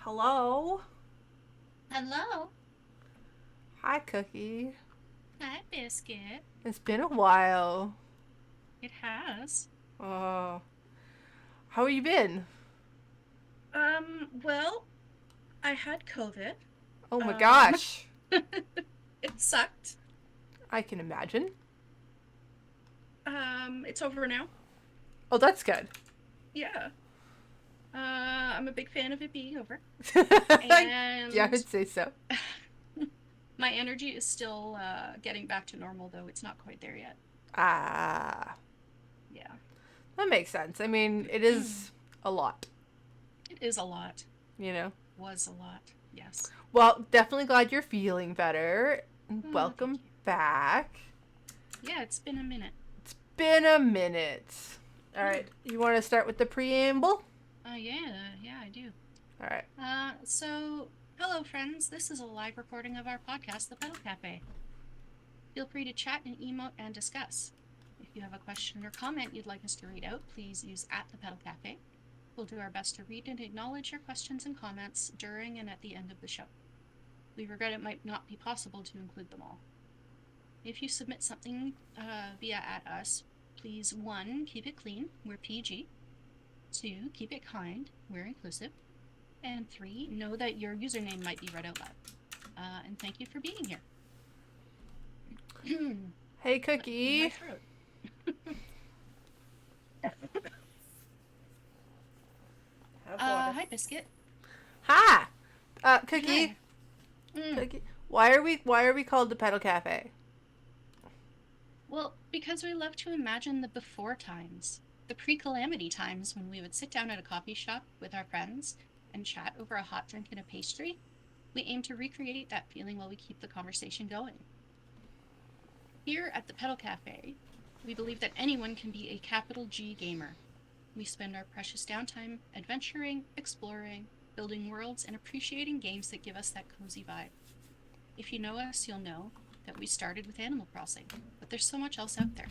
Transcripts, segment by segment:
Hello? Hello. Hi, Cookie. Hi, Biscuit. It's been a while. It has. Uh, how you been? Well, I had COVID. Oh my gosh. It sucked. I can imagine. It's over now. Oh, that's good. Yeah. I'm a big fan of it being over. And yeah, I would say so. My energy is still getting back to normal, though. It's not quite there yet. Ah. Yeah. That makes sense. I mean, it is a lot. It is a lot. You know? Was a lot, yes. Well, definitely glad you're feeling better. Welcome thank you. back. Yeah, it's been a minute. It's been a minute. All right. You want to start with the preamble? Yeah, I do. All right. So, hello, friends. This is a live recording of our podcast, The Petal Cafe. Feel free to chat and emote and discuss. If you have a question or comment you'd like us to read out, please use @ThePetalCafe. We'll do our best to read and acknowledge your questions and comments during and at the end of the show. We regret it might not be possible to include them all. If you submit something via @us, please 1. Keep it clean, we're PG. 2. Keep it kind, we're inclusive. And 3. Know that your username might be read out loud. And thank you for being here. Hey, Cookie. My throat. Hi, Biscuit. Hi. Cookie. Hi. Cookie. Why are we called the Petal Cafe? Well, because we love to imagine the before times, the pre-calamity times when we would sit down at a coffee shop with our friends and chat over a hot drink and a pastry. We aim to recreate that feeling while we keep the conversation going. Here at the Petal Cafe, we believe that anyone can be a capital G gamer. We spend our precious downtime adventuring, exploring, building worlds, and appreciating games that give us that cozy vibe. If you know us, you'll know that we started with Animal Crossing, but there's so much else out there.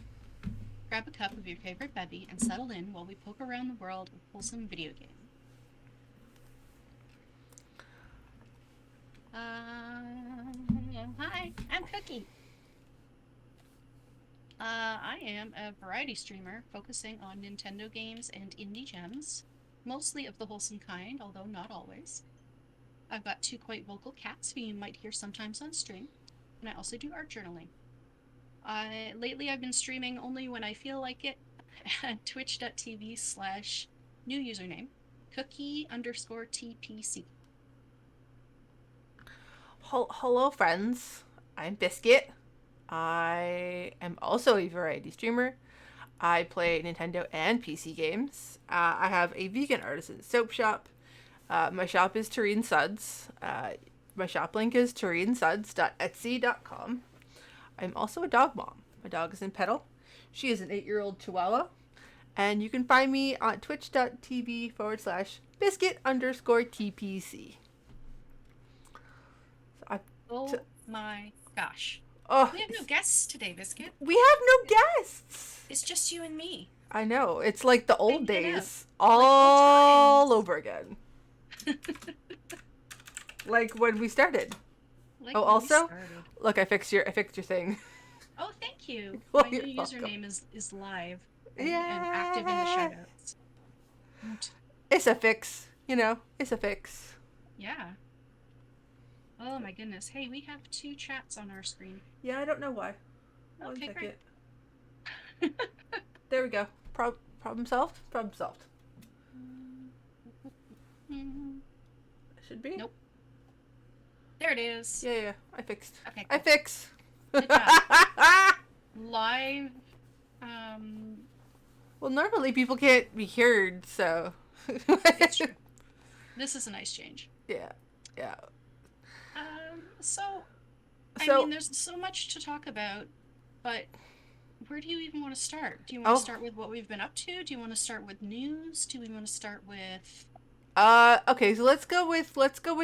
Grab a cup of your favorite bevy and settle in while we poke around the world of wholesome video games. Hi, I'm Cookie. I am a variety streamer focusing on Nintendo games and indie gems, mostly of the wholesome kind, although not always. I've got 2 quite vocal cats who you might hear sometimes on stream, and I also do art journaling. Lately I've been streaming only when I feel like it at twitch.tv/new username, cookie_TPC. Hello, friends. I'm Biscuit. I am also a variety streamer. I play Nintendo and PC games. I have a vegan artisan soap shop. My shop is Terrine Suds. My shop link is terrinesuds.etsy.com. I'm also a dog mom. My dog is in Petal. She is an 8-year-old Chihuahua. And you can find me on twitch.tv/biscuit_TPC. Oh my gosh. Oh, We have no guests today, Biscuit. we have no guests. It's just you and me. I know. It's like the old Hanging out. days Like old all times. over again. Like when we started. Like Oh, when we also, started. look, I fixed your thing. Oh, thank you. Well, My new you're welcome. username is live and active in the shoutouts. It's a fix. You know, it's a fix. Yeah. Oh my goodness. Hey, we have 2 chats on our screen. Yeah, I don't know why. One Okay, second. great. There we go. Problem solved? Problem solved. Should be? Nope. There it is. Yeah. I fixed. Okay, I cool. fix. Good job. Live. Well, normally people can't be heard, so. It's true. This is a nice change. Yeah. So, I So- mean, there's so much to talk about, but where do you even want to start? Do you want Oh. to start with what we've been up to? Do you want to start with news? Do we want to start with... Okay, so let's go with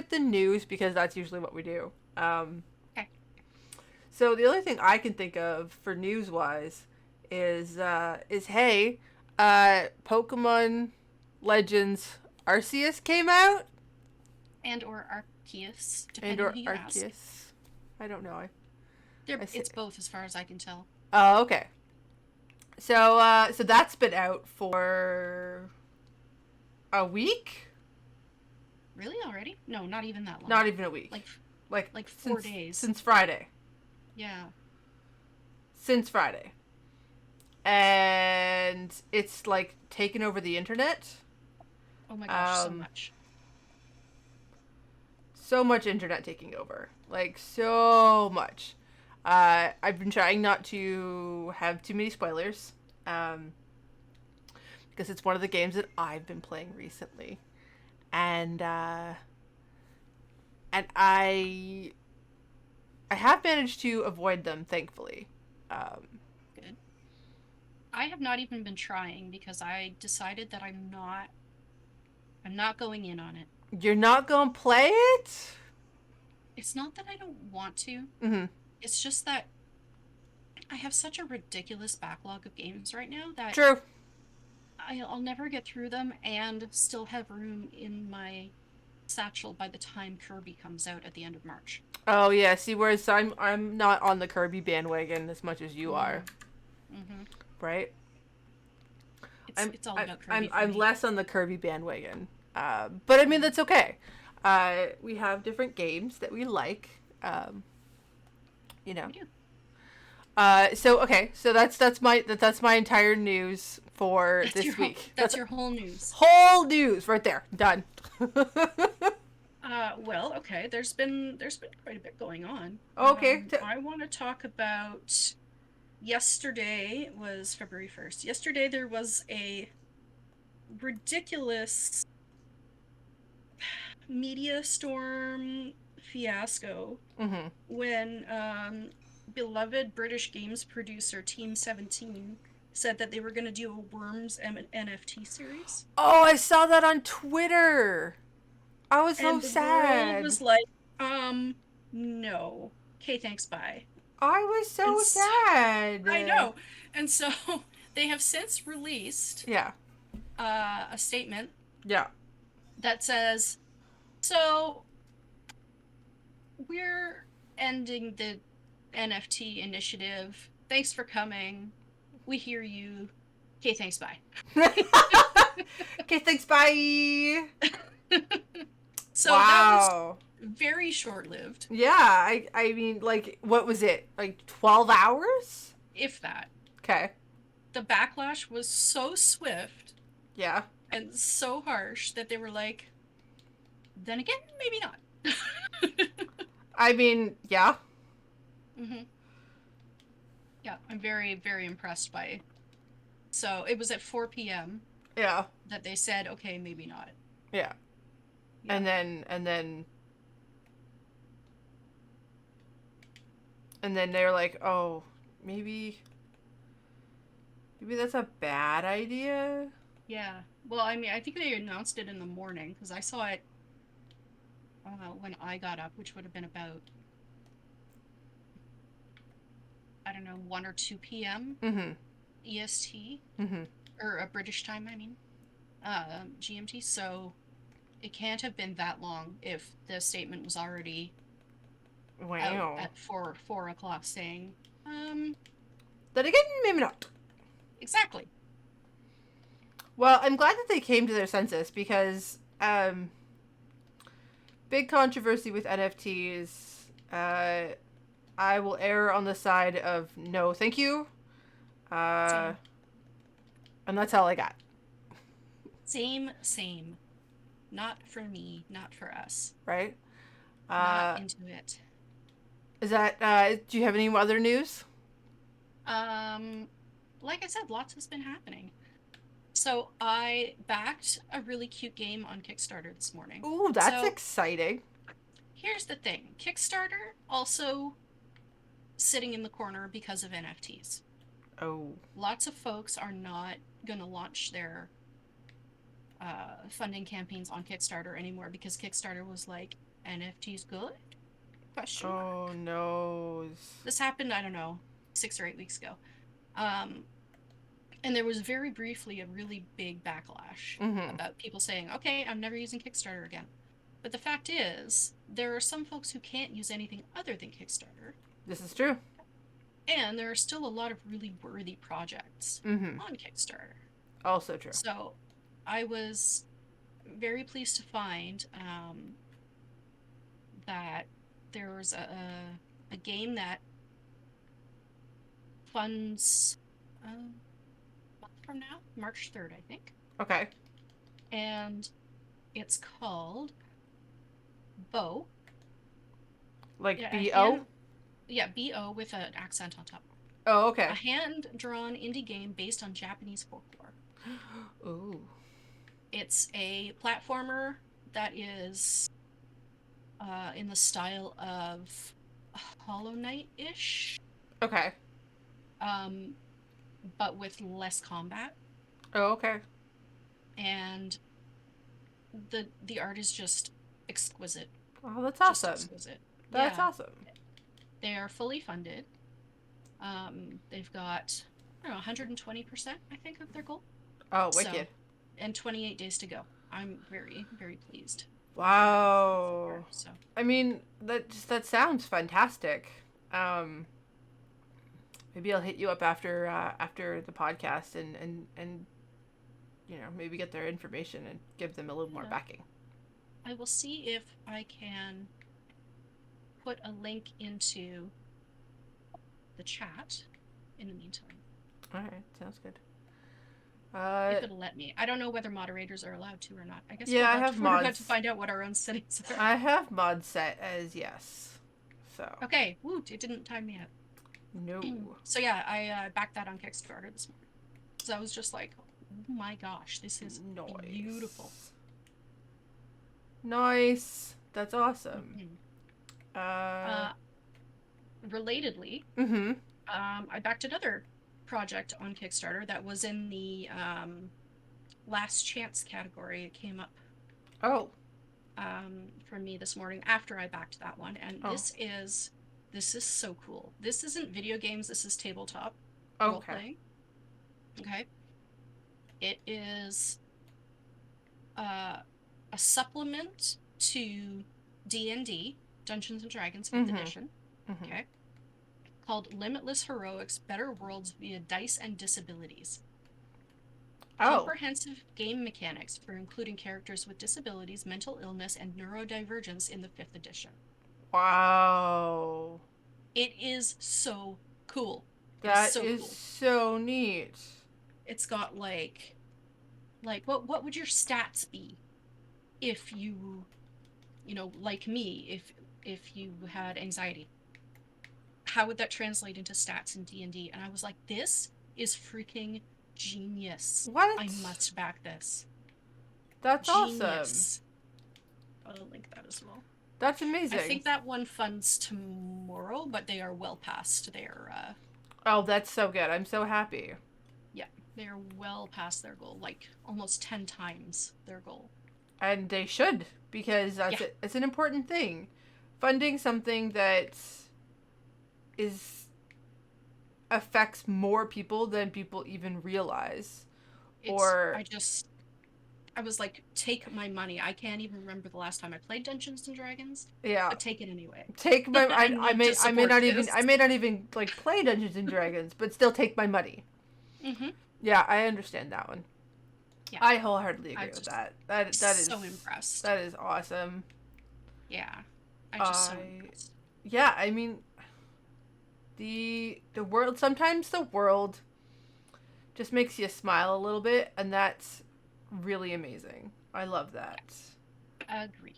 the news because that's usually what we do. Okay. So the only thing I can think of for news wise is hey, Pokemon Legends Arceus came out. And or Arceus, And depending or who you ask. Arceus. I don't know. I see. It's both as far as I can tell. Oh, okay. So that's been out for a week? Really already? No, not even that long. Not even a week. Like Like, Like 4 days. Since Friday. Yeah. Since Friday. And it's, like, taken over the internet. Oh my gosh, so much. So much internet taking over. Like, so much. I've been trying not to have too many spoilers. Because it's one of the games that I've been playing recently. And I have managed to avoid them, thankfully. Good. I have not even been trying because I decided that I'm not going in on it. You're not gonna play it? It's not that I don't want to. Mm-hmm. It's just that I have such a ridiculous backlog of games right now that True. I'll never get through them and still have room in my satchel by the time Kirby comes out at the end of March. Oh yeah, see, whereas I'm not on the Kirby bandwagon as much as you are. Mm-hmm. Right? It's all about Kirby. I'm less on the Kirby bandwagon. But I mean, that's okay. We have different games that we like. You know. So that's my entire news for this week. That's your whole news. Whole news right there. Done. Well, okay. There's been quite a bit going on. Okay. I want to talk about yesterday was February 1st. Yesterday there was a ridiculous media storm fiasco when beloved British games producer Team 17 said that they were going to do a Worms NFT series. Oh, I saw that on Twitter. I was so sad. And the world was like, no. Okay, thanks, bye. I was so sad. I know. And so they have since released a statement that says, so we're ending the NFT initiative. Thanks for coming. We hear you. Okay, thanks, bye. Okay, thanks, bye. So that was very short-lived. Yeah, I mean, like, what was it? Like 12 hours? If that. Okay. The backlash was so swift. Yeah. And so harsh that they were like, then again, maybe not. I mean, yeah. Mm-hmm. Yeah, I'm very, very impressed by. So it was at 4 p.m. Yeah. That they said, okay, maybe not. Yeah. And then they're like, oh, maybe that's a bad idea. Yeah. Well, I mean, I think they announced it in the morning because I saw it when I got up, which would have been about, I don't know, 1 or 2 p.m. EST. Or British time, I mean. GMT. So it can't have been that long if the statement was already out at 4 o'clock saying, Then again, maybe not. Exactly. Well, I'm glad that they came to their senses because big controversy with NFTs. I will err on the side of no, thank you. And that's all I got. Same. Not for me, not for us. Right? Not into it. Is that, do you have any other news? Like I said, lots has been happening. So I backed a really cute game on Kickstarter this morning. Ooh, that's exciting. Here's the thing. Kickstarter also sitting in the corner because of NFTs. Oh. Lots of folks are not going to launch their funding campaigns on Kickstarter anymore because Kickstarter was like, NFTs good? Question mark. Oh, no. This happened, I don't know, 6 or 8 weeks ago. And there was very briefly a really big backlash about people saying, okay, I'm never using Kickstarter again. But the fact is, there are some folks who can't use anything other than Kickstarter. This is true. And there are still a lot of really worthy projects on Kickstarter. Also true. So I was very pleased to find that there was a game that funds a month from now, March 3rd, I think. Okay. And it's called Bo. Like Yeah, B-O? Yeah, B-O with an accent on top. Oh, okay. A hand-drawn indie game based on Japanese folklore. Ooh. It's a platformer that is in the style of Hollow Knight-ish, Okay. but with less combat. Oh, okay. And the art is just exquisite. Oh, that's Just awesome. exquisite. That's Yeah. awesome. They are fully funded. They've got, I don't know, 120%, I think, of their goal. Oh, So, wicked. and 28 days to go. I'm very, very pleased. Wow. So I mean, that sounds fantastic. Maybe I'll hit you up after the podcast and maybe get their information and give them a little more backing. I will see if I can put a link into the chat in the meantime. All right, sounds good. If it'll let me. I don't know whether moderators are allowed to or not. I guess yeah, I have we're about mods. to find out what our own settings are. I have mod set as yes. So. Okay. Woo! It didn't time me out. No. So yeah, I backed that on Kickstarter this morning. So I was just like, oh my gosh, this is beautiful. Nice. That's awesome. Relatedly, I backed another project on Kickstarter that was in the last chance category. It came up for me this morning after I backed that one, and this is so cool. This isn't video games, this is tabletop role playing. Okay. It is a supplement to D&D, Dungeons and Dragons 5th edition. Okay. Called Limitless Heroics, Better Worlds via Dice and Disabilities. Comprehensive game mechanics for including characters with disabilities, mental illness, and neurodivergence in the 5th edition. Wow. It is so cool. That is so neat. It's got like what would your stats be if you like me, if you had anxiety? How would that translate into stats in D&D? And I was like, this is freaking genius. What? I must back this. That's genius. Awesome. I'll link that as well. That's amazing. I think that one funds tomorrow, but they are well past their... Oh, that's so good. I'm so happy. Yeah, they are well past their goal, like almost 10 times their goal. And they should, because it's an important thing. Funding something that affects more people than people even realize. I was like, take my money. I can't even remember the last time I played Dungeons and Dragons. Yeah. But take it anyway. Take my I may not even like play Dungeons and Dragons, but still take my money. Yeah, I understand that one. Yeah. I wholeheartedly agree with that. That is so impressed. That is awesome. Yeah. I'm just so impressed. Yeah, I mean, the world, sometimes the world just makes you smile a little bit, and that's really amazing. I love that. Agree.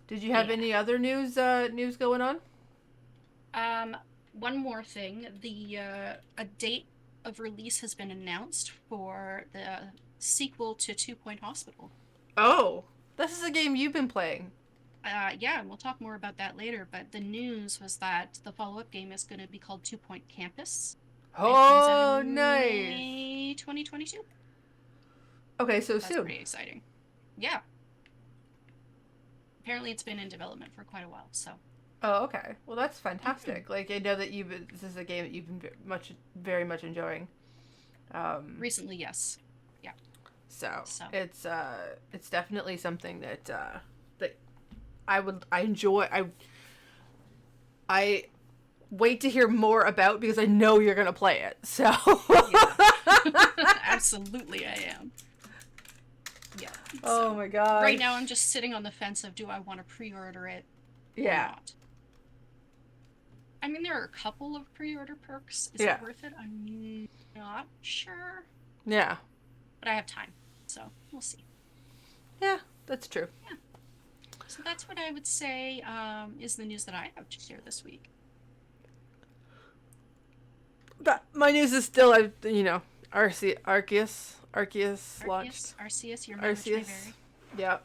Did you have any other news going on? One more thing. A date of release has been announced for the sequel to 2 Point Hospital. Oh, this is a game you've been playing. Yeah, and we'll talk more about that later, but the news was that the follow-up game is going to be called 2 Point Campus. Oh, nice. May 2022. Okay, so That's soon. Pretty exciting. Yeah. Apparently it's been in development for quite a while, so. Oh, okay. Well, that's fantastic. Like, I know that this is a game that you've been very much enjoying. Recently, yes. Yeah. So it's definitely something that I enjoy. I wait to hear more about, because I know you're gonna play it. So yeah. Absolutely, I am. Yeah. Oh my god. Right now I'm just sitting on the fence of do I want to pre-order it or Yeah. not. I mean, there are a couple of pre-order perks. Is Yeah. it worth it? I'm not sure. Yeah. But I have time, so we'll see. Yeah, that's true. Yeah. So that's what I would say is the news that I have to share this week. But my news is still, Arceus launched. Arceus, your man, which may vary. Yeah.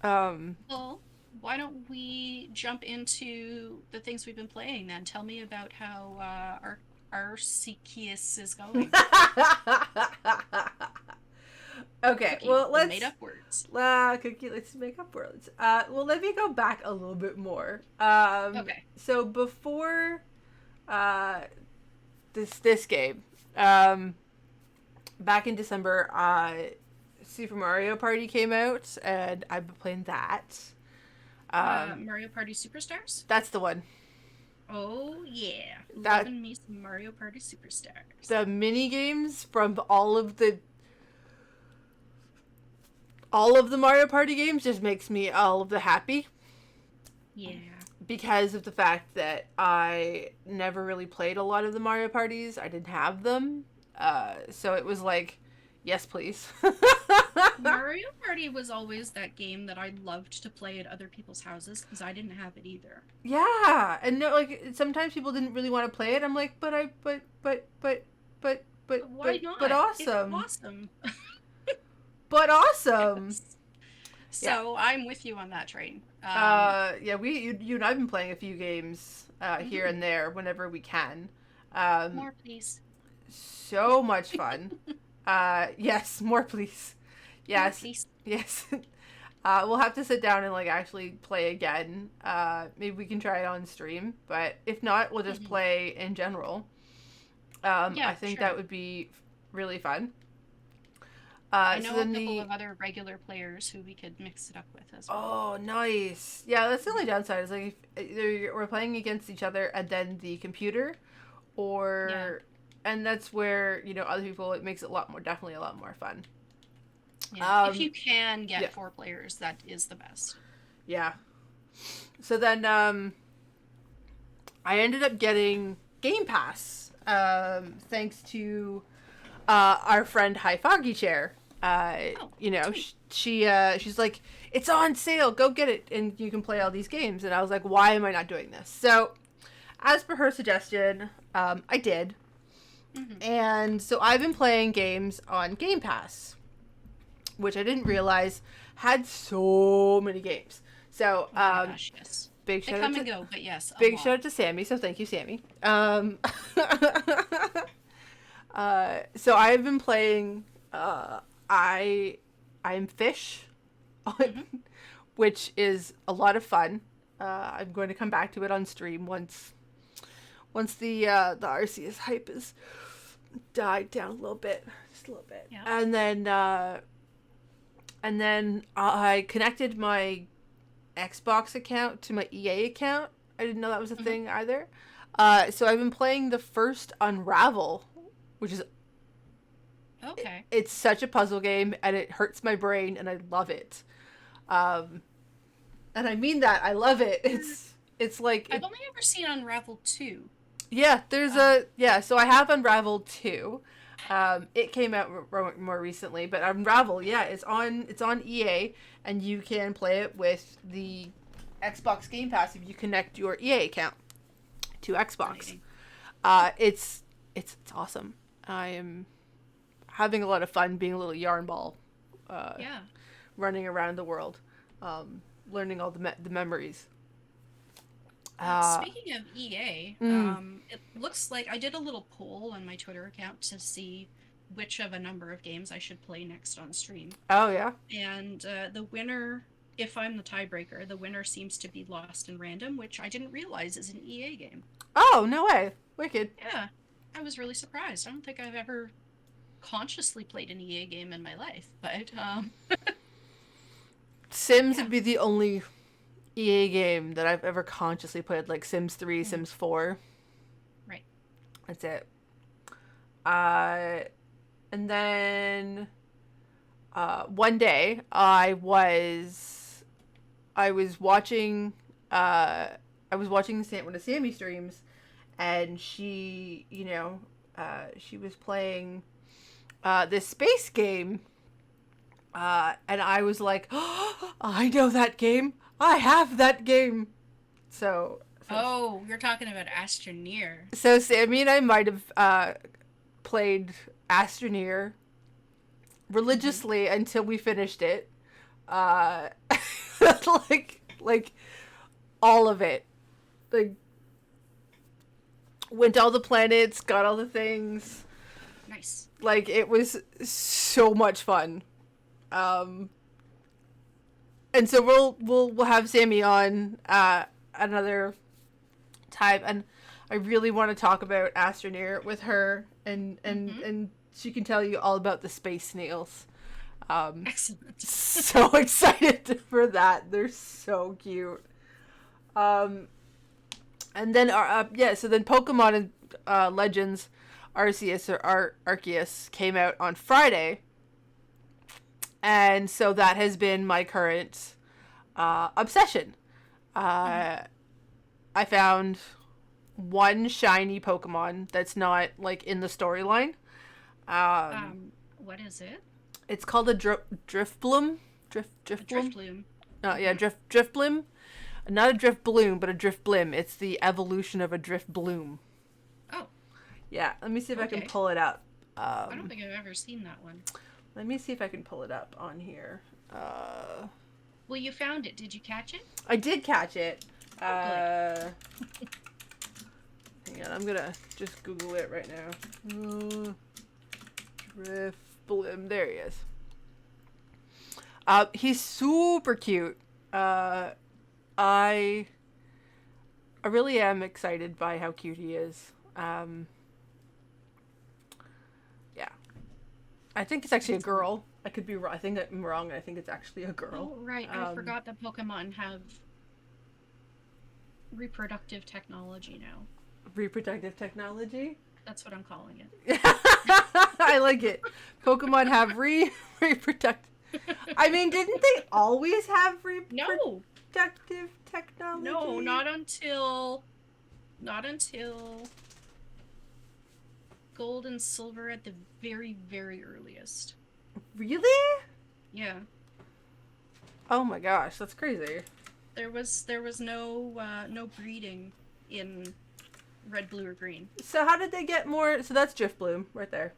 Well, why don't we jump into the things we've been playing then? Tell me about how Arceus is going. Okay, Cookie, well, let's made up words. Cookie, let's make up words. Well, let me go back a little bit more. Okay. So before this game, back in December, Super Mario Party came out, and I've been playing that. Mario Party Superstars? That's the one. Oh, yeah. Loving me some Mario Party Superstars. The mini games from all of the Mario Party games just makes me all of the happy. Yeah. Because of the fact that I never really played a lot of the Mario Parties. I didn't have them. So it was like, yes, please. Mario Party was always that game that I loved to play at other people's houses because I didn't have it either. Yeah. And no, like, sometimes people didn't really want to play it. I'm like, but why not? But awesome. It's awesome. But awesome. So I'm with you on that train. Yeah, you and I've been playing a few games here and there whenever we can. More, please. So much fun. Yes, more please. Yes, more, please. Yes. We'll have to sit down and like actually play again. Maybe we can try it on stream, but if not, we'll just play in general. I think that would be really fun. I know a couple of other regular players who we could mix it up with as well. Oh, nice. Yeah, that's the only downside is like if either we're playing against each other and then the computer, or and that's where other people, it makes it definitely a lot more fun. Yeah, if you can get 4 players, that is the best. Yeah. So then I ended up getting Game Pass thanks to our friend High Foggy Chair. She's like, it's on sale, go get it, and you can play all these games. And I was like, why am I not doing this? So as per her suggestion, I did. And so I've been playing games on Game Pass, which I didn't realize had so many games. So gosh, yes. Big shout out to go, but yes, big shout out to Sammy. So thank you, Sammy. So I've been playing. I'm Fish, which is a lot of fun. I'm going to come back to it on stream once the Arceus hype has died down a little bit, just a little bit. Yeah. And then I connected my Xbox account to my EA account. I didn't know that was a thing either. So I've been playing the first Unravel, which is okay. It's such a puzzle game, and it hurts my brain, and I love it. And I mean that, I love it. It's like I've only ever seen Unravel 2. Yeah, there's so I have Unravel 2. It came out more recently, but Unravel, it's on EA, and you can play it with the Xbox Game Pass if you connect your EA account to Xbox. It's awesome. I am having a lot of fun being a little yarn ball. Running around the world, learning all the memories. Speaking of EA, it looks like I did a little poll on my Twitter account to see which of a number of games I should play next on stream. Oh, yeah? And the winner, if I'm the tiebreaker, the winner seems to be Lost in Random, which I didn't realize is an EA game. Oh, no way. Wicked. Yeah, I was really surprised. I don't think I've ever consciously played an EA game in my life, but Sims would be the only EA game that I've ever consciously played, like Sims 3, Sims 4. Right. That's it. And then one day I was watching one of Sammy's streams, and she, she was playing this space game, and I was like, oh, I know that game. I have that game. So Oh, you're talking about Astroneer. So Sammy and I might have played Astroneer religiously until we finished it. Like all of it. Like went to all the planets, got all the things. Nice. Like it was so much fun. And so we'll have Sammy on another time, and I really want to talk about Astroneer with her, and she can tell you all about the space snails. Excellent. So excited for that. They're so cute. And then so then Pokemon Legends Arceus or Arceus came out on Friday, and so that has been my current obsession. I found one shiny Pokemon that's not like in the storyline. What is it? It's called a Drifbloom. Driftloom. Yeah, Driftbloom. Not a Driftbloom, but a Driftblim. It's the evolution of a Driftbloom. Oh. Yeah, let me see if I can pull it up. I don't think I've ever seen that one. Let me see if I can pull it up on here. Well, you found it. Did you catch it? I did catch it. Oh, Hang on, I'm gonna just Google it right now. Driftblim. There he is. He's super cute. I really am excited by how cute he is. Yeah. I think it's actually a girl. I could be wrong. I think I'm wrong. I think it's actually a girl. Oh, right. I forgot that Pokemon have reproductive technology now. Reproductive technology? That's what I'm calling it. I like it. Pokemon have reproductive. I mean, didn't they always have reproductive technology? No, not until Gold and Silver at the very, very earliest. Really? Yeah. Oh my gosh, that's crazy. There was no breeding in Red, Blue, or Green. So how did they get more? So that's Driftbloom right there.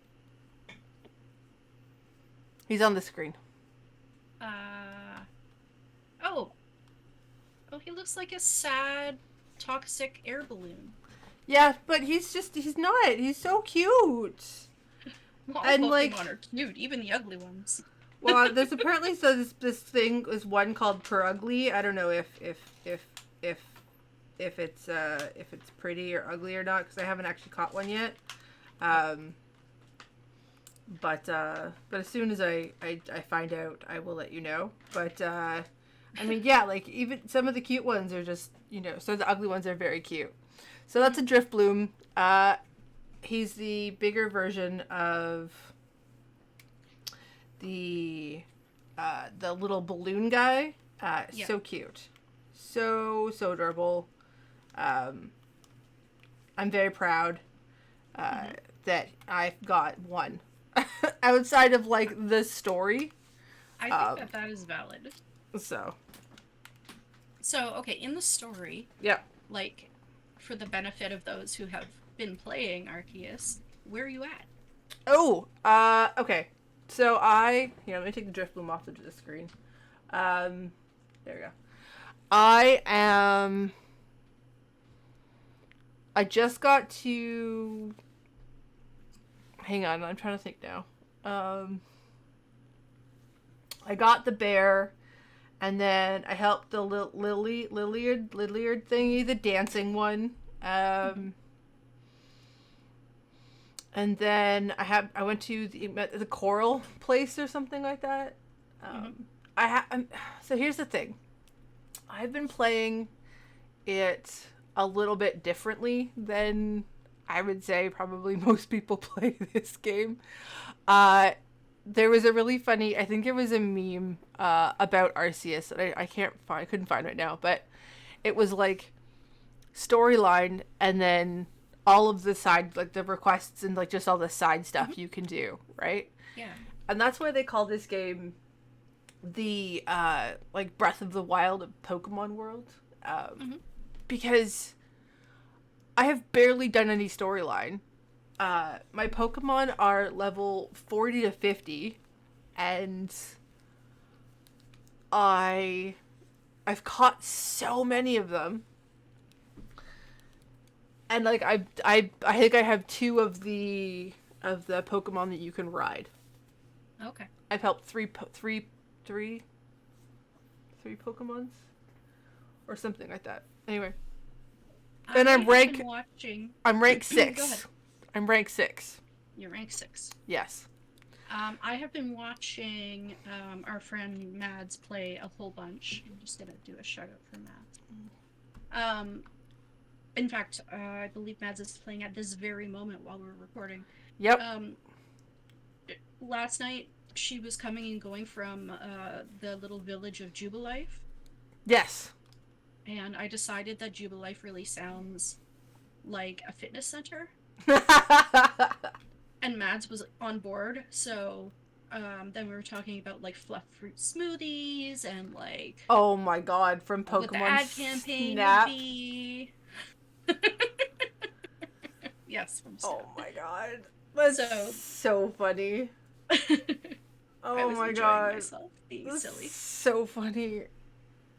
He's on the screen. Oh, he looks like a sad, toxic air balloon. Yeah, but he's not. He's so cute. Well, all And, Pokemon like- are cute, even the ugly ones. Well, there's apparently this thing is one called Perugly. I don't know if it's pretty or ugly or not, because I haven't actually caught one yet. But as soon as I find out, I will let you know. But I mean, yeah, like even some of the cute ones are just, so the ugly ones are very cute. So that's a Driftbloom. He's the bigger version of the little balloon guy. Yeah. So cute. So adorable. I'm very proud that I've got one. Outside of, like, the story. I think that is valid. So, okay, in the story, yeah. like, for the benefit of those who have been playing Arceus, where are you at? Oh, okay. So let me take the Driftbloom off the screen. There we go. I just got to... Hang on, I'm trying to think now. I got the bear, and then I helped the Lilliard thingy, the dancing one. And then I went to the coral place or something like that. So here's the thing. I've been playing it a little bit differently than I would say probably most people play this game. there was a really funny, I think it was a meme about Arceus that I couldn't find right now, but it was like storyline and then all of the side, like the requests and like just all the side stuff you can do, right? Yeah. And that's why they call this game the like Breath of the Wild of Pokemon world, because I have barely done any storyline. My Pokemon are level 40 to 50, and I've caught so many of them. And like I think I have 2 of the Pokemon that you can ride. Okay. I've helped three Pokemons or something like that. Anyway, and I'm rank 6. Go ahead. I'm rank 6. You're rank 6. Yes. I have been watching our friend Mads play a whole bunch. I'm just gonna do a shout out for Mads. In fact, I believe Mads is playing at this very moment while we're recording. Yep. Last night she was coming and going from the little village of Jubilife. Yes. And I decided that Jubilife really sounds like a fitness center. And Mads was on board, so then we were talking about like fluff fruit smoothies and like oh my god, from Pokemon what the ad campaign Snap. would be. Yes, from Snap. Oh my god. That's so funny. Oh my god. Myself being silly. So funny.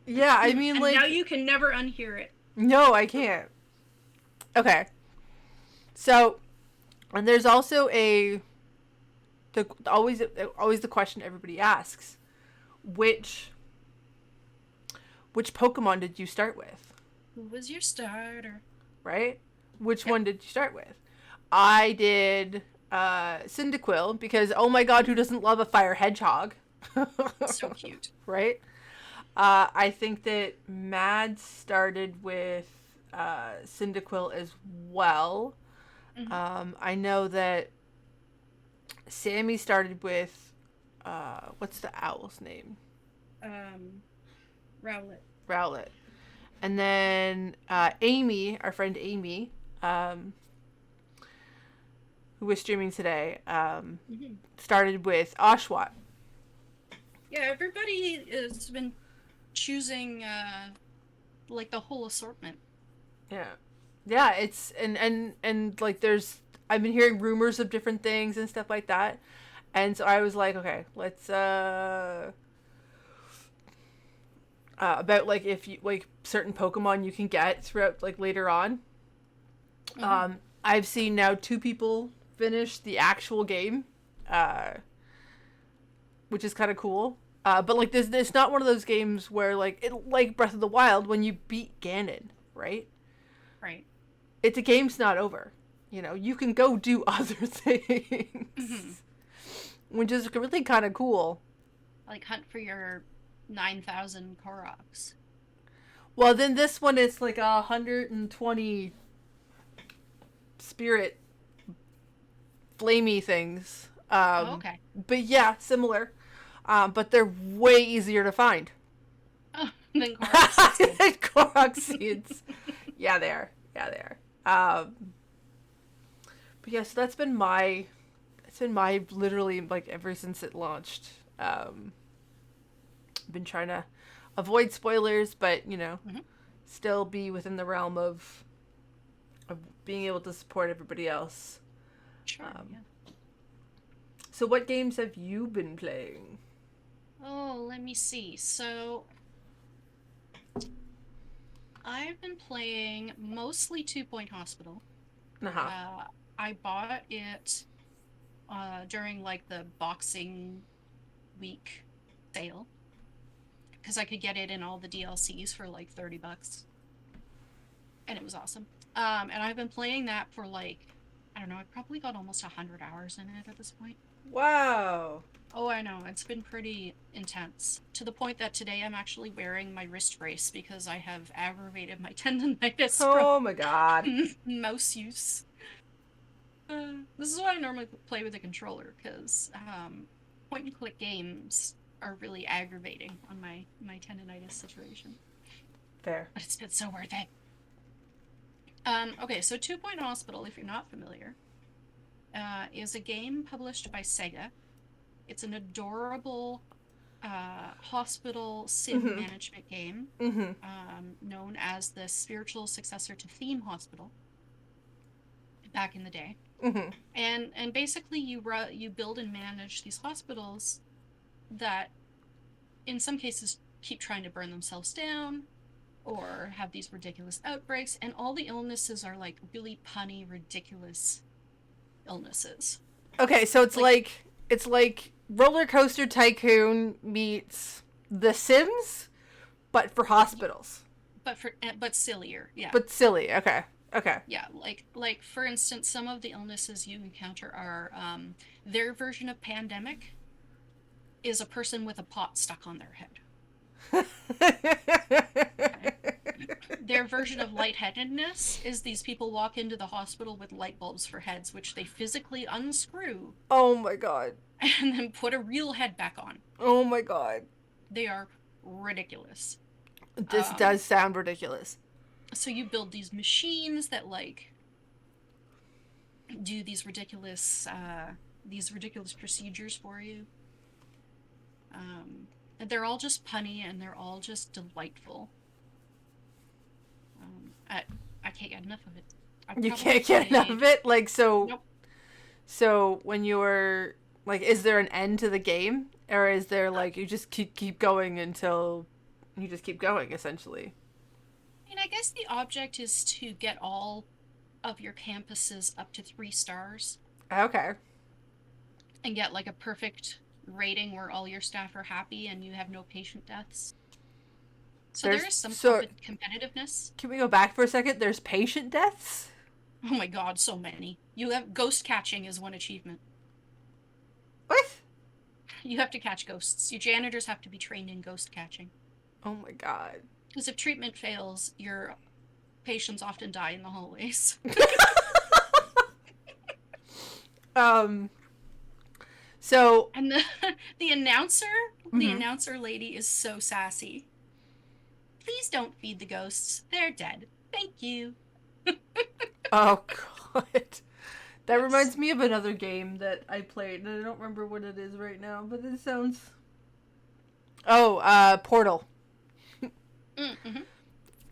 Yeah, I mean, and like, now you can never unhear it. No, I can't. Okay. So, and there's also always the question everybody asks, which Pokemon did you start with? Who was your starter? Right? Which one did you start with? I did Cyndaquil because, oh my god, who doesn't love a fire hedgehog? So cute. Right? I think that Mads started with Cyndaquil as well. Mm-hmm. I know that Sammy started with what's the owl's name? Rowlet. Rowlet. And then Amy, our friend Amy, who was streaming today, started with Oshawott. Yeah, everybody has been choosing like the whole assortment. Yeah, it's and like there's I've been hearing rumors of different things and stuff like that, and so I was like, okay, let's about like if you like certain Pokemon you can get throughout like later on. I've seen now 2 people finish the actual game, which is kind of cool. But like this, it's not one of those games where like Breath of the Wild when you beat Ganon, right? Right. The game's not over. You know, you can go do other things, which is really kind of cool. Like hunt for your 9,000 Koroks. Well, then this one is like 120 spirit flamey things. Okay. But yeah, similar. But they're way easier to find. Oh, than Korok seeds. Korok seeds. Yeah, they are. But yeah, so it's been my literally like ever since it launched. Been trying to avoid spoilers, but you know, still be within the realm of being able to support everybody else. Sure. Yeah. So what games have you been playing? Oh, let me see. So I've been playing mostly 2 Point Hospital. I bought it during like the Boxing Week sale because I could get it in all the DLCs for like $30, and it was awesome. And I've been playing that for like, I don't know, I've probably got almost 100 hours in it at this point. Wow. Oh, I know. It's been pretty intense. To the point that today I'm actually wearing my wrist brace because I have aggravated my tendonitis from my god. mouse use. This is why I normally play with a controller, because point and click games are really aggravating on my tendonitis situation. Fair. But it's been so worth it. Okay, so 2 Point Hospital, if you're not familiar, is a game published by Sega. It's an adorable hospital sim management game, known as the spiritual successor to Theme Hospital back in the day. And basically you build and manage these hospitals that in some cases keep trying to burn themselves down or have these ridiculous outbreaks, and all the illnesses are like really punny, ridiculous illnesses. Okay, so it's like Roller Coaster Tycoon meets The Sims, but for hospitals. But sillier, yeah. But silly. Okay. Okay. Yeah, like for instance, some of the illnesses you encounter are their version of pandemic is a person with a pot stuck on their head. Okay. Their version of lightheadedness is these people walk into the hospital with light bulbs for heads, which they physically unscrew. Oh my god. And then put a real head back on. Oh my god. They are ridiculous. This does sound ridiculous. So you build these machines that like do these ridiculous procedures for you. And they're all just punny and they're all just delightful. I can't get enough of it. You can't get enough of it? Like, so... Nope. So, when you're... Like, is there an end to the game? Or is there, like, you just keep going until... You just keep going, essentially? I mean, I guess the object is to get all of your campuses up to 3 stars. Okay. And get, like, a perfect rating where all your staff are happy and you have no patient deaths. So there is some competitiveness. Can we go back for a second? There's patient deaths? Oh my god, so many. You have ghost catching is one achievement. What? You have to catch ghosts. Your janitors have to be trained in ghost catching. Oh my god. Because if treatment fails, your patients often die in the hallways. So... And the announcer lady is so sassy. Please don't feed the ghosts. They're dead. Thank you. Oh, God. That reminds me of another game that I played, and I don't remember what it is right now, but it sounds... Oh, Portal. Mm-hmm.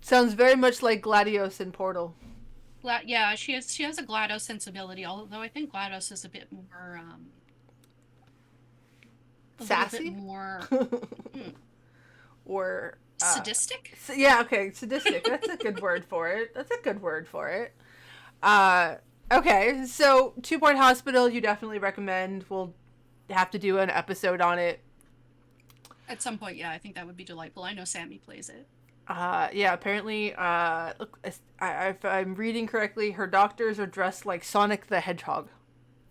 Sounds very much like GLaDOS in Portal. Yeah, she has a GLaDOS sensibility, although I think GLaDOS is a bit more... sassy? Bit more... Or... sadistic? Yeah, okay, sadistic. That's a good word for it. Okay, so 2 Point Hospital, you definitely recommend. We'll have to do an episode on it. At some point, yeah, I think that would be delightful. I know Sammy plays it. Yeah, apparently, look, if I'm reading correctly, her doctors are dressed like Sonic the Hedgehog.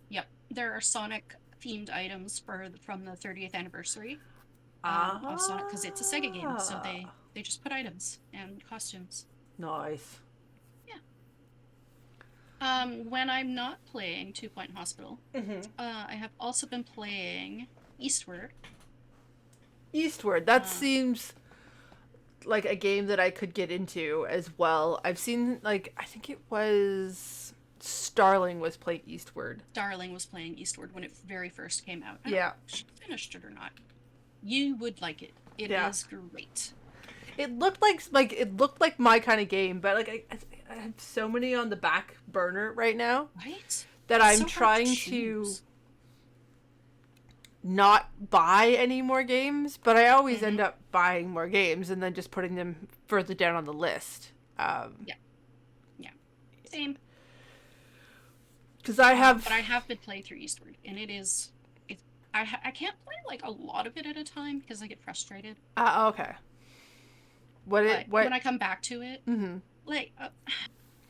Yep, there are Sonic-themed items from the 30th anniversary. Of Sonic, because it's a Sega game, so they just put items and costumes. Nice. Yeah. When I'm not playing 2 Point Hospital, I have also been playing Eastward. That seems like a game that I could get into as well. I've seen, like, I think it was Starling was playing Eastward. Starling was playing Eastward when it very first came out. Yeah. I don't know if she finished it or not. You would like it. It is great. It looked like my kind of game, but like I have so many on the back burner right now. Right? That It's I'm so trying to not buy any more games, but I always end up buying more games and then just putting them further down on the list. Yeah. Same. Because I have... But I have been playing through Eastward, and it is... I can't play, like, a lot of it at a time because I get frustrated. Okay. When I come back to it, like,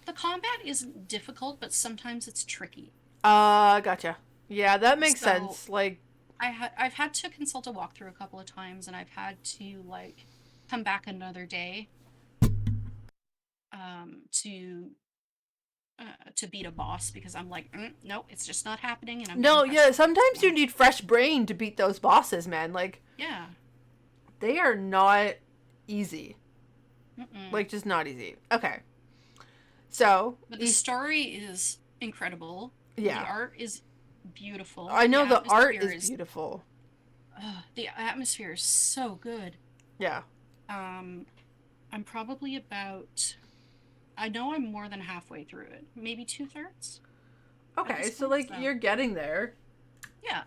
the combat isn't difficult, but sometimes it's tricky. Gotcha. Yeah, that makes sense. Like... I've had to consult a walkthrough a couple of times, and I've had to, like, come back another day to to beat a boss because I'm like, no, it's just not happening, and I'm No, getting yeah, frustrated. sometimes you need fresh brain to beat those bosses, man. Like, Yeah. they are not easy. Mm-mm. Like, just not easy. Okay. So, But the story is incredible. yeah. The art is beautiful. I know the art atmosphere is beautiful. The atmosphere is so good. Yeah. I'm probably about. I know I'm more than halfway through it, maybe 2/3. Okay, so like you're getting there. Yeah.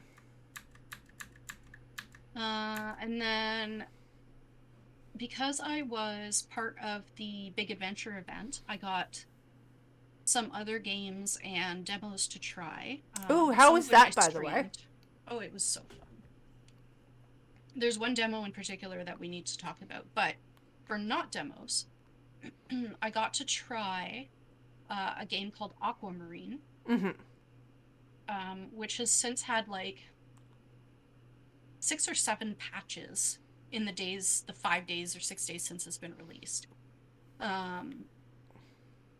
And then because I was part of the Big Adventure event, I got some other games and demos to try. Ooh, how was that, by the way? Streamed. Oh, it was so fun. There's one demo in particular that we need to talk about, but for not demos, I got to try a game called Aquamarine, which has since had like 6 or 7 patches in the 5 days or 6 days since it's been released.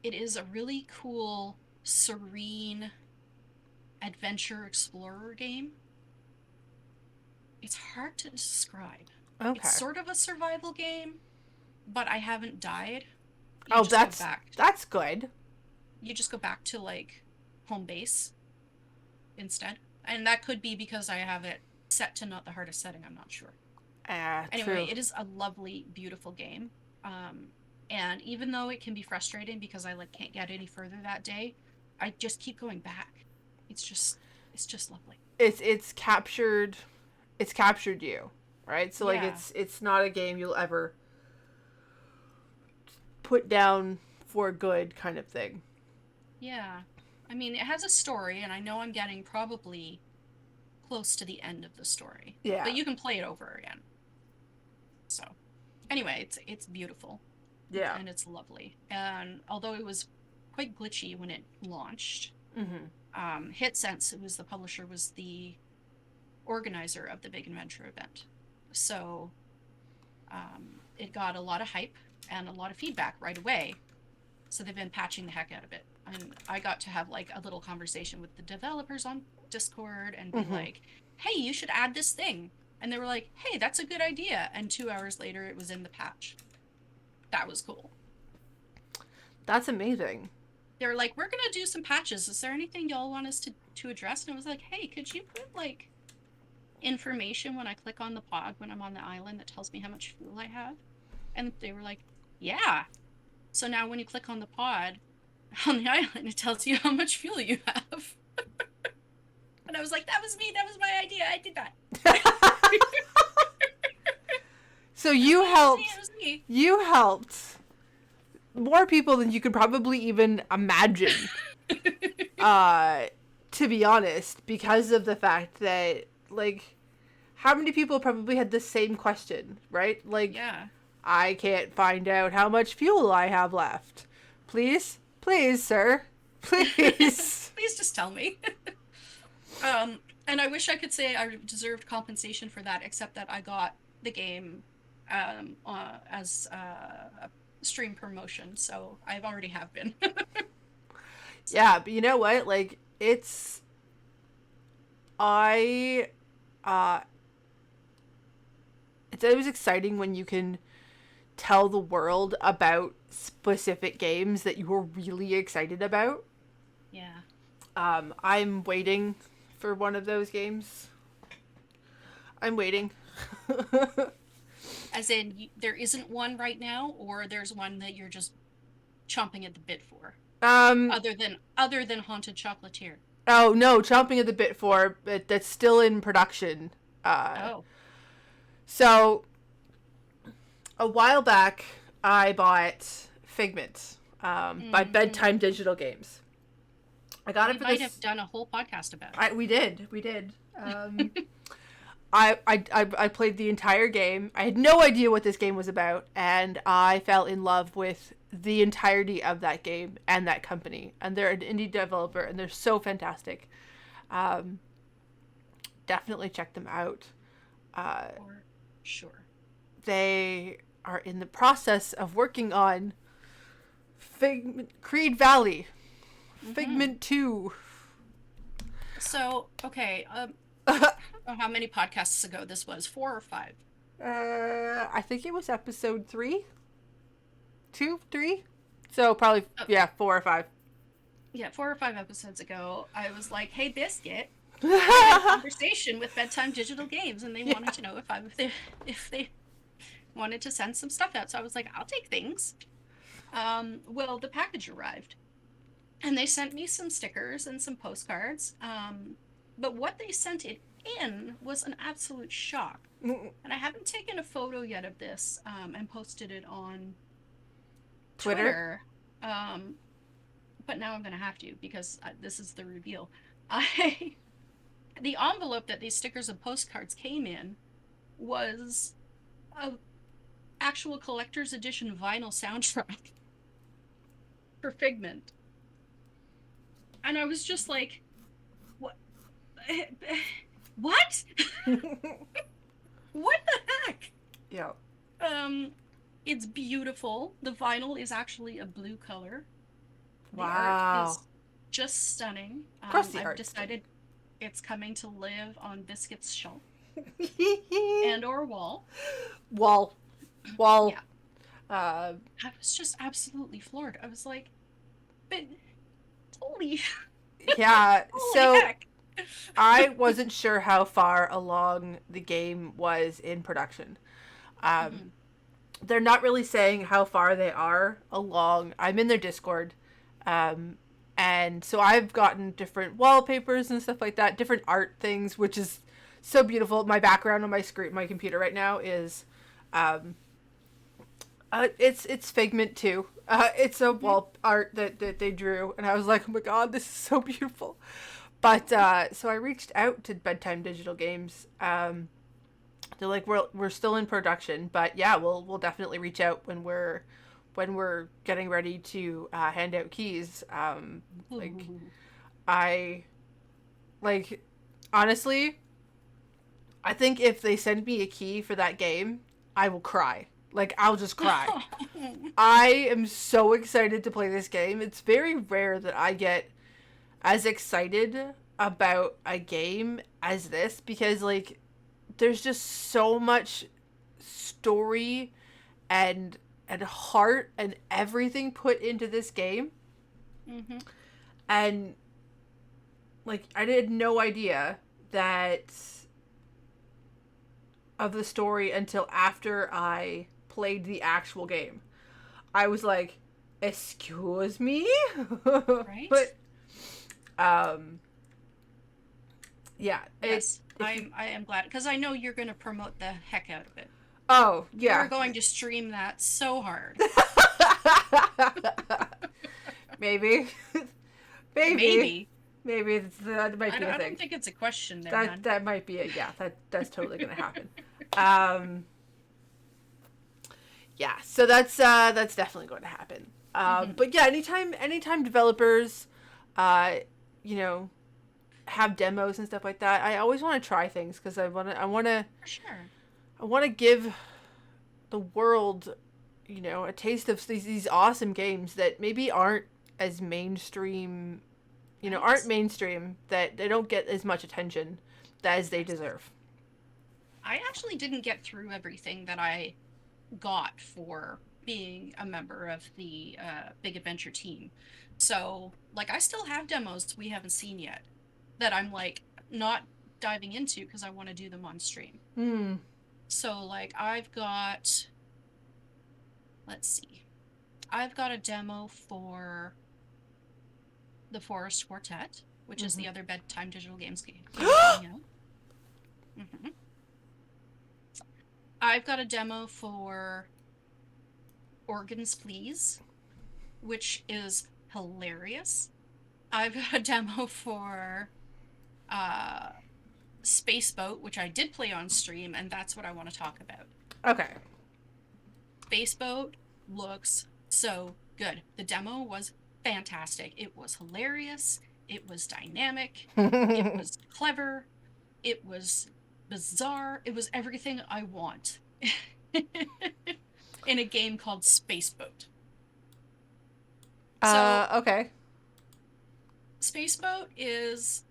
It is a really cool, serene adventure explorer game. It's hard to describe. Okay. It's sort of a survival game, but I haven't died. That's good. You just go back to like home base instead. And that could be because I have it set to not the hardest setting, I'm not sure. Anyway, true. it is a lovely, beautiful game. And even though it can be frustrating because I like can't get any further that day, I just keep going back. It's just lovely. It's captured you, right? So like it's not a game you'll ever put down for good kind of thing. Yeah. I mean, it has a story, and I know I'm getting probably close to the end of the story. Yeah. But you can play it over again. So, anyway, it's beautiful. Yeah. And it's lovely. And although it was quite glitchy when it launched, HitSense, who was the publisher, was the organizer of the Big Adventure event. So, it got a lot of hype and a lot of feedback right away. So they've been patching the heck out of it. And I got to have like a little conversation with the developers on Discord and be like, hey, you should add this thing. And they were like, hey, that's a good idea. And 2 hours later, it was in the patch. That was cool. That's amazing. They were like, we're going to do some patches. Is there anything y'all want us to address? And I was like, hey, could you put like information when I click on the pod when I'm on the island that tells me how much fuel I have? And they were like, yeah. So now when you click on the pod on the island, it tells you how much fuel you have. And I was like, that was me. That was my idea. I did that. So you helped more people than you could probably even imagine. To be honest, because of the fact that, like, how many people probably had the same question, right? Like, yeah. I can't find out how much fuel I have left. Please, sir. Please. Please just tell me. And I wish I could say I deserved compensation for that, except that I got the game as a stream promotion, so I already have been. Yeah, but you know what? Like, it's always exciting when you can tell the world about specific games that you were really excited about. Yeah. I'm waiting for one of those games. I'm waiting. As in, there isn't one right now, or there's one that you're just chomping at the bit for? Other than Haunted Chocolatier. Oh no, chomping at the bit for, but that's still in production. So a while back, I bought Figment by Bedtime Digital Games. I got it for might have done a whole podcast about it. We did. I played the entire game. I had no idea what this game was about, and I fell in love with the entirety of that game and that company. And they're an indie developer, and they're so fantastic. Definitely check them out. For sure. They are in the process of working on Creed Valley. Figment 2. So, okay, I don't know how many podcasts ago this was, 4 or 5. I think it was episode 3? 2? 3? So probably, yeah, 4 or 5. Yeah, 4 or 5 episodes ago, I was like, "Hey, Biscuit, I had a conversation with Bedtime Digital Games, and they wanted to know if they wanted to send some stuff out." So I was like, "I'll take things." Well, the package arrived, and they sent me some stickers and some postcards. But what they sent it in was an absolute shock, and I haven't taken a photo yet of this and posted it on Twitter. But now I'm gonna have to because this is the reveal. The envelope that these stickers and postcards came in was a actual collector's edition vinyl soundtrack for Figment. And I was just like, what? What? What the heck? Yeah. It's beautiful. The vinyl is actually a blue color. The art Wow. is just stunning. Of course the I've art's decided it's coming to live on Biscuit's shelf and or wall. Wall. Yeah. Uh, I was just absolutely floored. I was like, but holy, yeah. holy So heck. I wasn't sure how far along the game was in production. They're not really saying how far they are along. I'm in their Discord. And so I've gotten different wallpapers and stuff like that, different art things, which is so beautiful. My background on my screen, my computer right now is, it's Figment 2. It's a wall art that they drew, and I was like, oh my god, this is so beautiful. But so I reached out to Bedtime Digital Games. They're like, we're still in production, but yeah, we'll definitely reach out when we're getting ready to hand out keys. I like honestly, I think if they send me a key for that game, I will cry. Like I'll just cry. I am so excited to play this game. It's very rare that I get as excited about a game as this because like there's just so much story and heart and everything put into this game. And like I had no idea that of the story until after I played the actual game. I was like, excuse me? Right? But yeah. Yes, I am glad because I know you're going to promote the heck out of it. Oh, yeah. You're going to stream that so hard. Maybe. Maybe. That might be a thing. I don't think it's a question there, man. That might be it. Yeah, that's totally gonna happen. Yeah, so that's definitely going to happen. But yeah, anytime developers, you know, have demos and stuff like that, I always want to try things because I want to For sure. I want to give the world, you know, a taste of these awesome games that maybe aren't as mainstream, you know, aren't mainstream, that they don't get as much attention as they deserve. I actually didn't get through everything that I got for being a member of the Big Adventure team. So, like, I still have demos we haven't seen yet that I'm, like, not diving into because I want to do them on stream. So, like, let's see. I've got a demo for the Forest Quartet, which is the other Bedtime Digital Games game. I've got a demo for Organs Please, which is hilarious. I've got a demo for Spaceboat, which I did play on stream, and that's what I want to talk about. Okay. Spaceboat looks so good. The demo was fantastic. It was hilarious. It was dynamic. It was clever. It was bizarre. It was everything I want in a game called Spaceboat. So, okay. Spaceboat is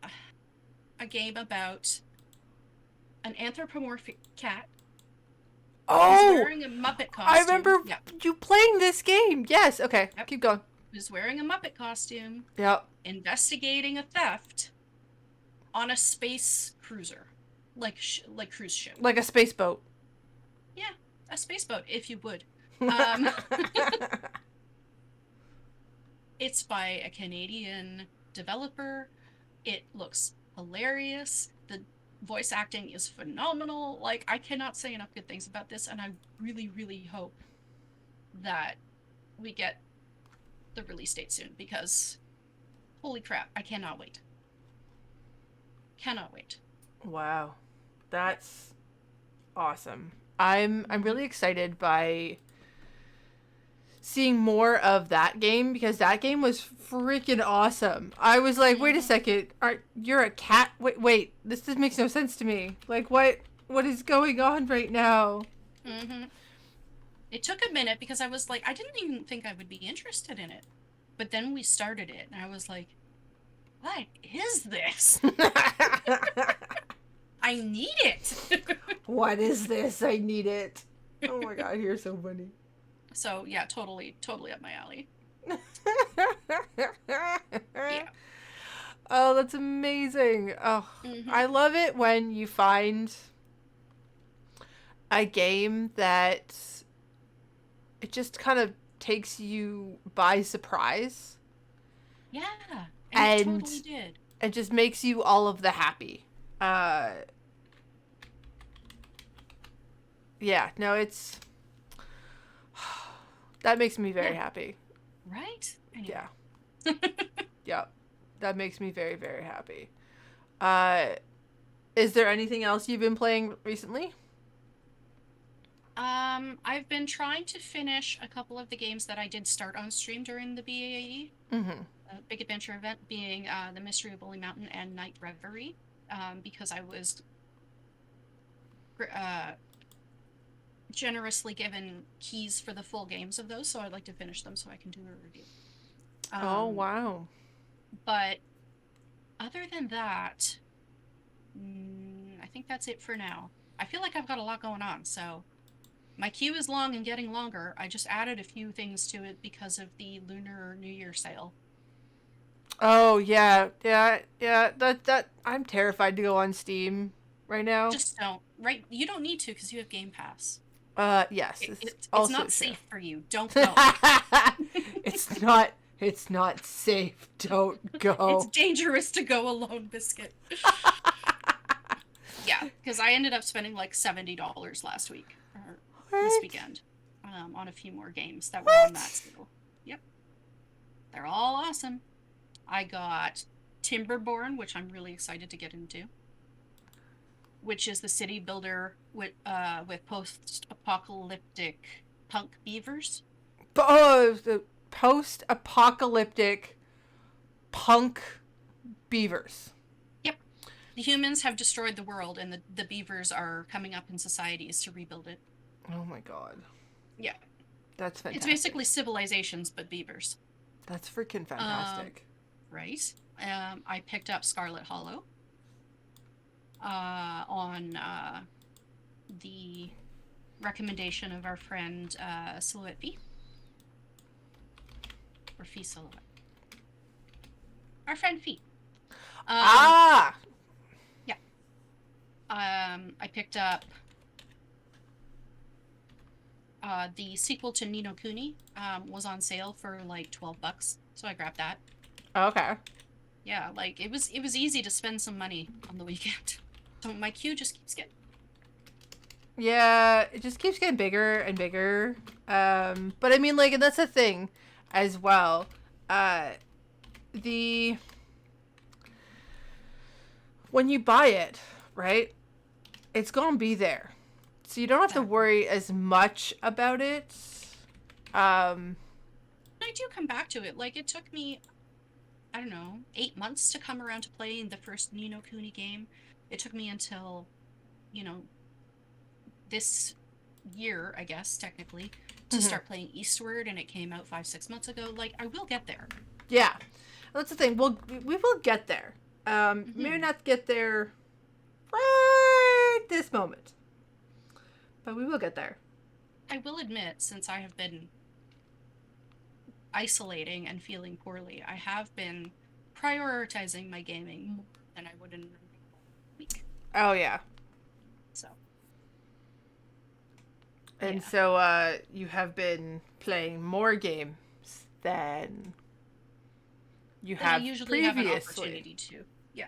a game about an anthropomorphic cat who's Oh, wearing a Muppet costume. I remember Yep. you playing this game. Yes. Okay. Yep. Keep going. Who's wearing a Muppet costume, Yep. investigating a theft on a space cruiser, like cruise ship. Like a space boat. Yeah, a spaceboat, if you would. It's by a Canadian developer. It looks hilarious. The voice acting is phenomenal. Like, I cannot say enough good things about this, and I really, really hope that we get the release date soon, because holy crap, I cannot wait. Cannot wait. Wow. That's awesome. I'm really excited by seeing more of that game, because that game was freaking awesome. I was like, wait a second, you're a cat? Wait, this makes no sense to me. Like, what is going on right now? Mm-hmm. It took a minute, because I was like, I didn't even think I would be interested in it. But then we started it, and I was like, what is this? I need it. What is this? I need it. Oh my god, you're so funny. So yeah, totally up my alley. Yeah. Oh, that's amazing. Oh, I love it when you find a game that it just kind of takes you by surprise. Yeah, and it totally did. It just makes you all of the happy. Yeah, no, it's that makes me very happy. Right? Anyway. Yeah. Yeah. That makes me very, very happy. Is there anything else you've been playing recently? I've been trying to finish a couple of the games that I did start on stream during the BAE. Mm-hmm. Big Adventure event, being The Mystery of Bully Mountain and Night Reverie, because I was generously given keys for the full games of those, so I'd like to finish them so I can do a review. Oh, wow. But other than that, I think that's it for now. I feel like I've got a lot going on, so my queue is long and getting longer. I just added a few things to it because of the Lunar New Year sale. Oh, yeah. That I'm terrified to go on Steam right now. Just don't. Right? You don't need to, because you have Game Pass. Yes. It's also not true. safe for you. Don't go. It's not safe. Don't go. It's dangerous to go alone, Biscuit. Yeah, because I ended up spending like $70 last week, or this weekend, on a few more games that were on that sale. Yep. They're all awesome. I got Timberborn, which I'm really excited to get into, which is the city builder with post-apocalyptic punk beavers. Oh, the post-apocalyptic punk beavers. Yep. The humans have destroyed the world, and the beavers are coming up in societies to rebuild it. Oh my god. Yeah. That's fantastic. It's basically civilizations, but beavers. That's freaking fantastic. Right. I picked up Scarlet Hollow on the recommendation of our friend Silhouette Fee. Or Fee Silhouette. Our friend Fee. Yeah. I picked up the sequel to Ni no Kuni. Was on sale for like $12, so I grabbed that. Okay. Yeah, like it was easy to spend some money on the weekend. So my queue just keeps getting. Yeah, it just keeps getting bigger and bigger. But I mean, like, and that's the thing as well. When you buy it, right, it's gonna be there, so you don't have to worry as much about it. I do come back to it. Like, it took me, I don't know, 8 months to come around to playing the first Ni no Kuni game. It took me until, this year, I guess, technically, to start playing Eastward, and it came out 5-6 months ago. Like, I will get there. Yeah. That's the thing. We will get there. Maybe not get there right this moment, but we will get there. I will admit, since I have been isolating and feeling poorly, I have been prioritizing my gaming more than I would in a normal week. Oh yeah. So. And so you have been playing more games than you have I usually previously. have an opportunity to. Yeah.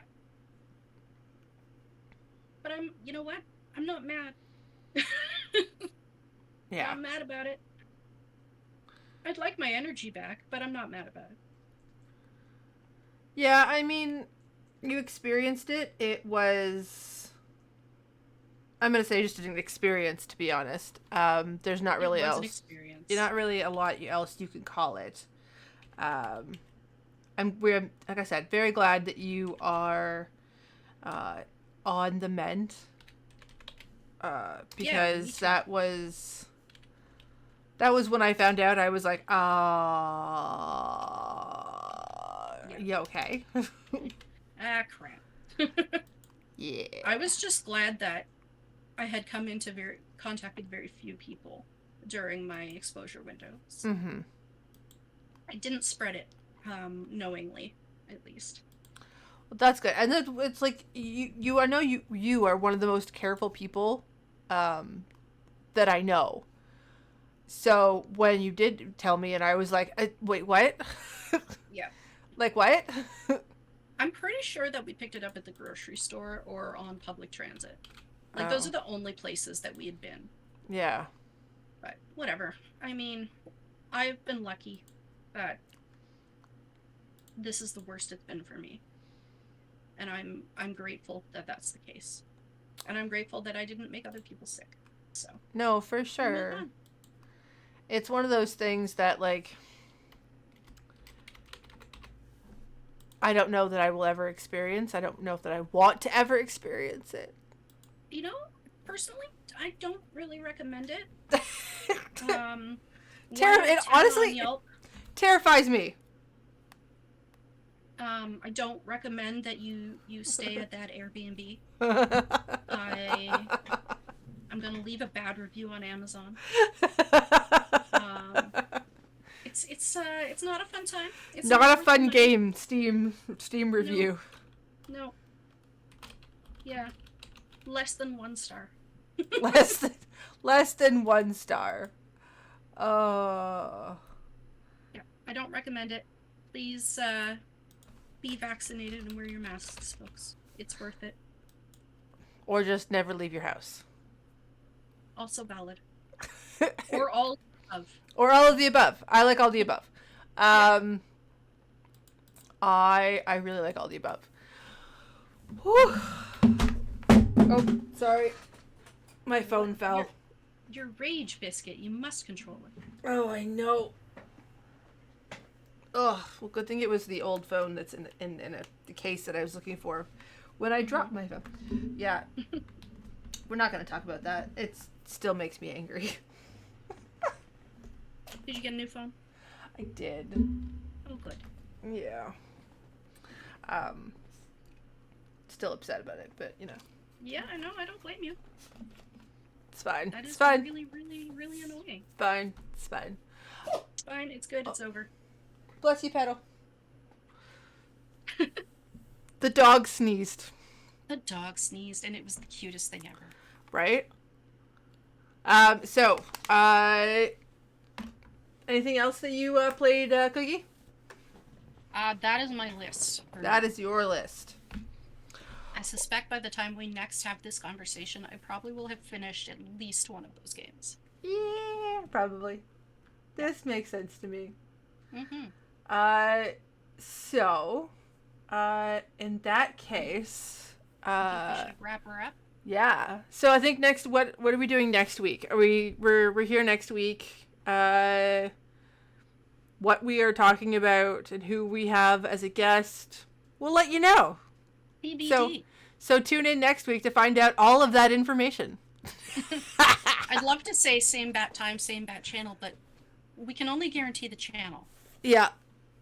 But you know what? I'm not mad. Yeah. I'm mad about it. I'd like my energy back, but I'm not mad about it. Yeah, I mean, you experienced it. It was, I'm going to say, just an experience, to be honest. There's not really else. An experience. You're not really a lot else you can call it. And we're, like I said, very glad that you are on the mend. Because that was when I found out. I was like, you okay? Crap. Yeah. I was just glad that I had contacted very few people during my exposure windows. Mm-hmm. I didn't spread it knowingly, at least. Well, that's good. And it's like I know you are one of the most careful people that I know. So when you did tell me, and I was like, wait, what? Yeah. Like what? I'm pretty sure that we picked it up at the grocery store or on public transit. Like, those are the only places that we had been. Yeah. But whatever. I mean, I've been lucky that this is the worst it's been for me. And I'm grateful that that's the case. And I'm grateful that I didn't make other people sick. So. No, for sure. It's one of those things that, like, I don't know that I will ever experience. I don't know that I want to ever experience it. You know, personally, I don't really recommend it. It honestly terrifies me. I don't recommend that you stay at that Airbnb. I'm gonna leave a bad review on Amazon. It's not a fun time. It's not a fun game. Steam review. No. Yeah. Less than 1 star. less than 1 star. Yeah, I don't recommend it. Please be vaccinated and wear your masks, folks. It's worth it. Or just never leave your house. Also valid. Or all of. Or all of the above. I like all the above. I really like all the above. Whew. Oh, sorry. My phone fell. Your rage, Biscuit. You must control it. Oh, I know. Oh, well, good thing it was the old phone that's in the case that I was looking for when I dropped my phone. Yeah. We're not going to talk about that. It still makes me angry. Did you get a new phone? I did. Oh, good. Yeah. Still upset about it, but, you know. Yeah, I know. I don't blame you. It's fine. That is it's fine. really, really, really annoying. Fine. It's fine. It's fine. It's good. It's over. Bless you, Petal. The dog sneezed. The dog sneezed, and it was the cutest thing ever. Right? So, anything else that you played, Cookie? That is my list. That is your list. I suspect by the time we next have this conversation, I probably will have finished at least one of those games. Yeah, probably. This makes sense to me. Mm-hmm. So, in that case, we should wrap her up. Yeah. So I think next, what are we doing next week? We're here next week. What we are talking about and who we have as a guest, we'll let you know. BBD. So tune in next week to find out all of that information. I'd love to say same bat time, same bat channel, but we can only guarantee the channel. Yeah.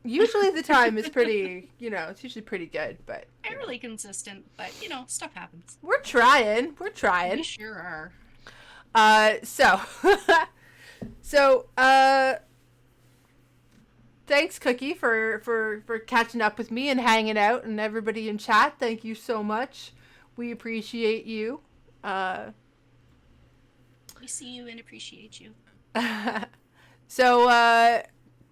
Usually the time is pretty, it's usually pretty good, but Fairly consistent, but stuff happens. we're trying. We're We trying. sure are. So, thanks, Cookie, for catching up with me and hanging out, and everybody in chat. Thank you so much. We appreciate you. We see you and appreciate you. So,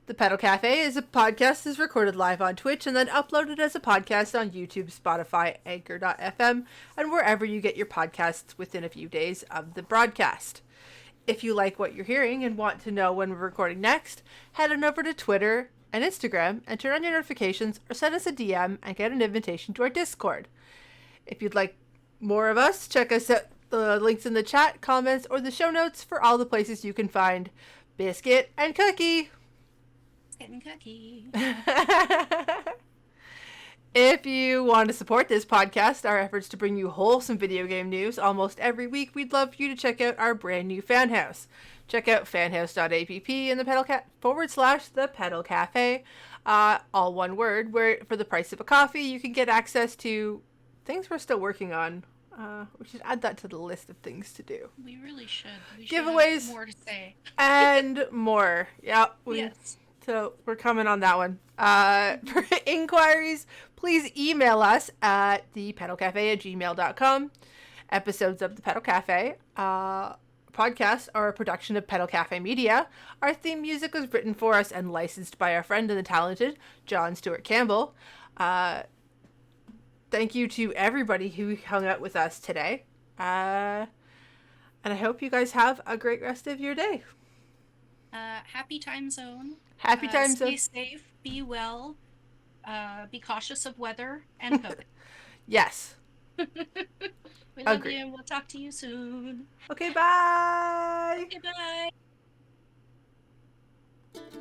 the Petal Cafe is a podcast is recorded live on Twitch and then uploaded as a podcast on YouTube, Spotify, Anchor.fm, and wherever you get your podcasts within a few days of the broadcast. If you like what you're hearing and want to know when we're recording next, head on over to Twitter and Instagram and turn on your notifications or send us a DM and get an invitation to our Discord. If you'd like more of us, check us out, the links in the chat, comments, or the show notes for all the places you can find Biscuit and Cookie. Biscuit and Cookie. If you want to support this podcast, our efforts to bring you wholesome video game news almost every week, we'd love for you to check out our brand new fan house. Check out fanhouse.app and the /the Petal Cafe, all one word, where for the price of a coffee, you can get access to things we're still working on. We should add that to the list of things to do. We really should. We Giveaways. should have more to say. And more. Yeah. Yes. So we're coming on that one. For inquiries, please email us at thepetalcafe@gmail.com. Episodes of the Petal Cafe podcast are a production of Petal Cafe Media. Our theme music was written for us and licensed by our friend and the talented John Stewart Campbell. Thank you to everybody who hung out with us today. And I hope you guys have a great rest of your day. Happy time zone. Happy time Stay zone. safe. Be well. Be cautious of weather and COVID. Yes. We love Agree. you. We'll talk to you soon. Okay, bye. Okay, bye.